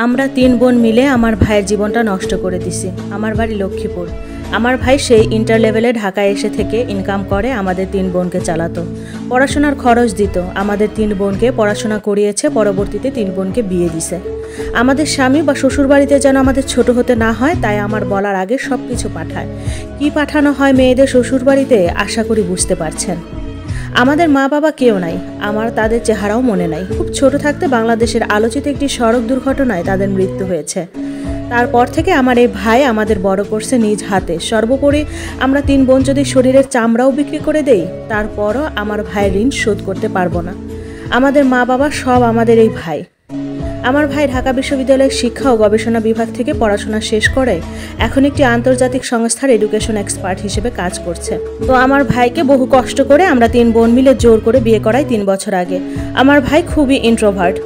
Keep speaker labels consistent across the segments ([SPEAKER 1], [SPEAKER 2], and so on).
[SPEAKER 1] আমরা তিন বোন মিলে আমার ভাইয়ের জীবনটা নষ্ট করে দিছি। আমার বাড়ি লক্ষ্মীপুর। আমার ভাই সেই ইন্টার লেভেলে ঢাকায় এসে থেকে ইনকাম করে আমাদের তিন বোনকে চালাতো, পড়াশোনার খরচ দিত, আমাদের তিন বোনকে পড়াশোনা করিয়েছে, পরবর্তীতে তিন বোনকে বিয়ে দিছে। আমাদের স্বামী বা শ্বশুরবাড়িতে যেন আমাদের ছোট হতে না হয় তাই আমার বলার আগে সব কিছু পাঠায়। কি পাঠানো হয় মেয়েদের শ্বশুরবাড়িতে আশা করি বুঝতে পারছেন। আমাদের মা বাবা কেউ নাই, আমার তাদের চেহারাও মনে নাই। খুব ছোট থাকতে বাংলাদেশের আলোচিত একটি সড়ক দুর্ঘটনায় তাদের মৃত্যু হয়েছে। তারপর থেকে আমার এই ভাই আমাদের বড় করছে নিজ হাতে। সর্বোপরি আমরা তিন বোন যদি শরীরের চামড়াও বিক্রি করে দেই তারপরও আমার ভাইয়ের ঋণ শোধ করতে পারবো না। আমাদের মা বাবা সব আমাদের এই ভাই। আমার ভাই ঢাকা বিশ্ববিদ্যালয়ের শিক্ষা ও গবেষণা বিভাগ থেকে পড়াশোনা শেষ করে এখন একটি আন্তর্জাতিক সংস্থার এডুকেশন এক্সপার্ট হিসেবে কাজ করছে। তো আমার ভাইকে বহু কষ্ট করে আমরা তিন বোন মিলে জোর করে বিয়ে করাই 3 বছর আগে। আমার ভাই খুবই ইন্ট্রোভার্ট।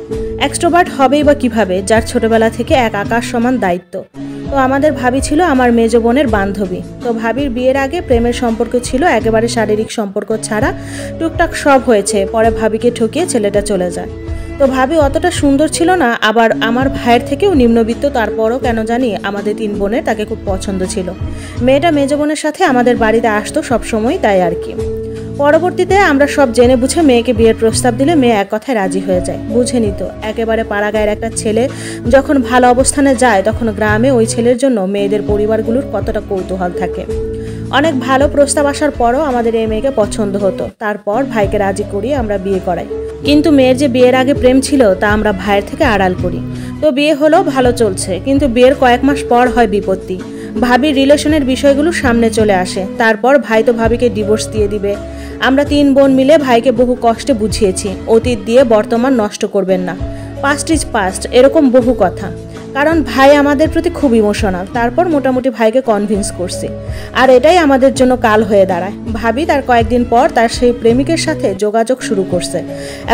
[SPEAKER 1] এক্সট্রোভার্ট হবেই বা কিভাবে, যার ছোটবেলা থেকে এক আকাশ সমান দায়িত্ব। তো আমাদের ভাবি ছিল আমার মেজ বোনের বান্ধবী। তো ভাবির বিয়ের আগে প্রেমের সম্পর্ক ছিল, একেবারে শারীরিক সম্পর্ক ছাড়া। টুকটাক সব হয়েছে, পরে ভাবিকে ঠকিয়ে ছেলেটা চলে যায়। তো ভাবি অতটা সুন্দর ছিল না, আবার আমার ভাইয়ের থেকেও নিম্নবিত্ত। তারপরও কেন জানি আমাদের তিন বোনের তাকে খুব পছন্দ ছিল। মেয়েটা মেজ বোনের সাথে আমাদের বাড়িতে আসতো সবসময়, তাই আর কি। পরবর্তীতে আমরা সব জেনে বুঝে মেয়েকে বিয়ের প্রস্তাব দিলে মেয়ে এক কথায় রাজি হয়ে যায়। বুঝে নিত একেবারে পাড়াগাঁয়ের একটা ছেলে যখন ভালো অবস্থানে যায় তখন গ্রামে ওই ছেলের জন্য মেয়েদের পরিবারগুলোর কতটা কৌতূহল থাকে। অনেক ভালো প্রস্তাব আসার পরও আমাদের এই মেয়েকে পছন্দ হতো। তারপর ভাইকে রাজি করিয়ে আমরা বিয়ে করাই। কিন্তু মেয়ের যে বিয়ের আগে প্রেম ছিল তা আমরা ভাইয়ের থেকে আড়াল করি। তো বিয়ে হলো, ভালো চলছে, কিন্তু বিয়ের কয়েক মাস পর হয় বিপত্তি। ভাবির রিলেশনের বিষয়গুলো সামনে চলে আসে। তারপর ভাই তো ভাবিকে ডিভোর্স দিয়ে দিবে। আমরা তিন বোন মিলে ভাইকে বহু কষ্টে বুঝিয়েছি, অতীত দিয়ে বর্তমান নষ্ট করবেন না, পাস্ট ইজ পাস্ট, এরকম বহু কথা। কারণ ভাই আমাদের প্রতি খুব ইমোশনাল। তারপর মোটামুটি ভাইকে কনভিন্স করছি, আর এটাই আমাদের জন্য কাল হয়ে দাঁড়ায়। ভাবি তার কয়েকদিন পর তার সেই প্রেমিকের সাথে যোগাযোগ শুরু করছে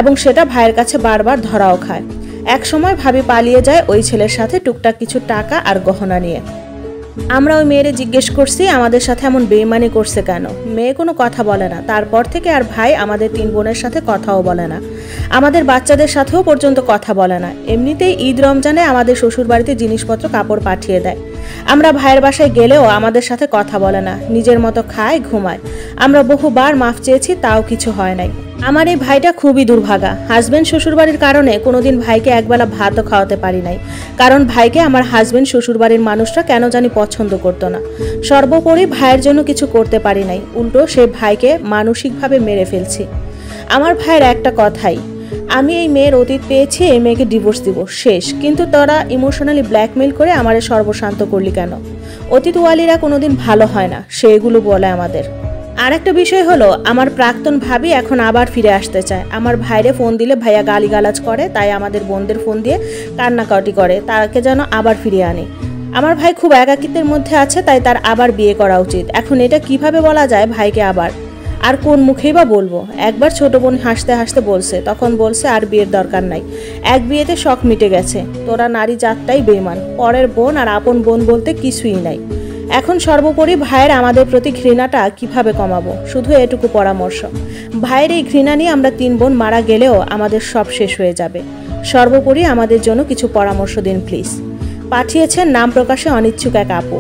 [SPEAKER 1] এবং সেটা ভাইয়ের কাছে বারবার ধরাও খায়। এক সময় ভাবি পালিয়ে যায় ওই ছেলের সাথে টুকটাক কিছু টাকা আর গহনা নিয়ে। আমরা ওই মেয়েরে জিজ্ঞেস করছি আমাদের সাথে এমন বেইমানি করছে কেন। মেয়ে কোনো কথা বলে না। তারপর থেকে আর ভাই আমাদের তিন বোনের সাথে কথাও বলে না, আমাদের বাচ্চাদের সাথেও পর্যন্ত কথা বলে না। এমনিতেই ঈদ রমজানে আমাদের শ্বশুরবাড়িতে জিনিসপত্র কাপড় পাঠিয়ে দেয়। আমরা ভাইয়ের বাসায় গেলেও আমাদের সাথে কথা বলে না, নিজের মতো খায় ঘুমায়। আমরা বহুবার মাফ চেয়েছি, তাও কিছু হয় নাই। আমার এই ভাইটা খুবই দুর্ভাগা। হাজবেন্ড শ্বশুরবাড়ির কারণে কোনোদিন ভাইকে একবেলা ভাতও খাওয়াতে পারি নাই, কারণ ভাইকে আমার হাজবেন্ড শ্বশুরবাড়ির মানুষরা কেন জানি পছন্দ করতো না। সর্বোপরি ভাইয়ের জন্য কিছু করতে পারি নাই, উল্টো সে ভাইকে মানসিকভাবে মেরে ফেলছি। আমার ভাইয়ের একটা কথাই, আমি এই মেয়ের অতীত পেয়েছি, এই মেয়েকে ডিভোর্স দিব, শেষ। কিন্তু তোরা ইমোশনালি ব্ল্যাকমেল করে আমারে সর্বশান্ত করলি কেন? অতীতওয়ালিরা কোনোদিন ভালো হয় না, সেগুলো বলে আমাদের। আর একটা বিষয় হলো, আমার প্রাক্তন ভাবি এখন আবার ফিরে আসতে চায়। আমার ভাইরে ফোন দিলে ভাইয়া গালিগালাজ করে, তাই আমাদের বোনদের ফোন দিয়ে কান্নাকাটি করে তাকে যেন আবার ফিরিয়ে আনে। আমার ভাই খুব একাকিত্বের মধ্যে আছে, তাই তার আবার বিয়ে করা উচিত। এখন এটা কিভাবে বলা যায় ভাইকে আবার, আর কোন মুখেই বা বলবো? একবার ছোট বোন হাসতে হাসতে বলছে, তখন বলছে আর বিয়ের দরকার নাই, এক বিয়েতে শখ মিটে গেছে। তোরা নারী জাতটাই বেইমান, পরের বোন আর আপন বোন বলতে কিছুই নাই। এখন সর্বোপরি ভাইয়ের আমাদের প্রতি ঘৃণাটা কিভাবে কমাবো, শুধু এটুকু পরামর্শ। ভাইয়ের এই ঘৃণা নিয়ে আমরা তিন বোন মারা গেলেও আমাদের সব শেষ হয়ে যাবে। সর্বোপরি আমাদের জন্য কিছু পরামর্শ দিন প্লিজ। পাঠিয়েছেন নাম প্রকাশে অনিচ্ছুক এক আপু।